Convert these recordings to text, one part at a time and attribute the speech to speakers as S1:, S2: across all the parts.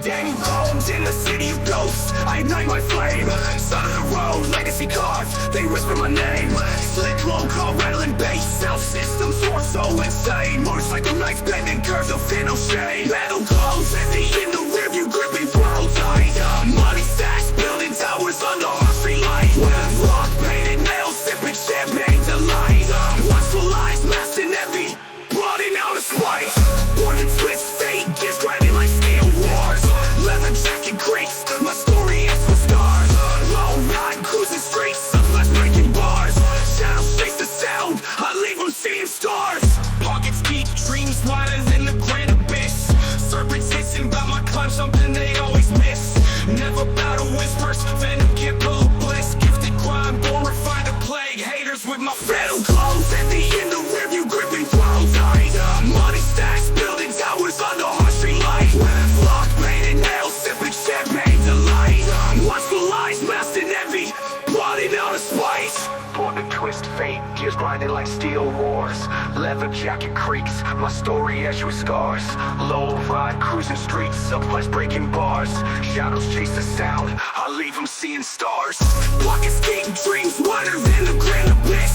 S1: Danny bones in the city of ghosts, I ignite my flame. Son of the road, legacy cars, they whisper my name. Slick low call, rattling bass, sound system soar so insane. Motorcycle nights, bending curves, no fear, no shame. Metal glows, empty in the rearview, gripping world tight. Money stacks, building towers under our street light. With rock, painted nails, sipping champagne delight. Watchful eyes, masked in heavy, blotting out a spite. Born in twist, fate gets grinding like steel wars. Leather jacket creaks, my story ends with scars. Low ride, cruising straight, sunflash breaking bars. Shadows chase the sound, I leave them seeing stars. Pockets deep, dreams wider than the grand abyss. Serpents hissing about my climb, something they always miss. Never battle whispers, venom can't pull bliss. Gifted crime, born refined to plague haters with my metal clothes. At the end of rearview, gripping world tight. Money stacks, building towers under our street light. With lock, painted nails, sipping champagne delight. Watchful eyes, masked in envy, blotting out a spite. Born to twist fate, gears grinding like steel wars. Leather jacket creaks, my story as with scars. Low ride, cruising streets, subflash breaking bars. Shadows chase the sound, I leave them seeing stars. Pockets skating dreams wider than the grand abyss.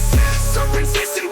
S1: Serpents hissing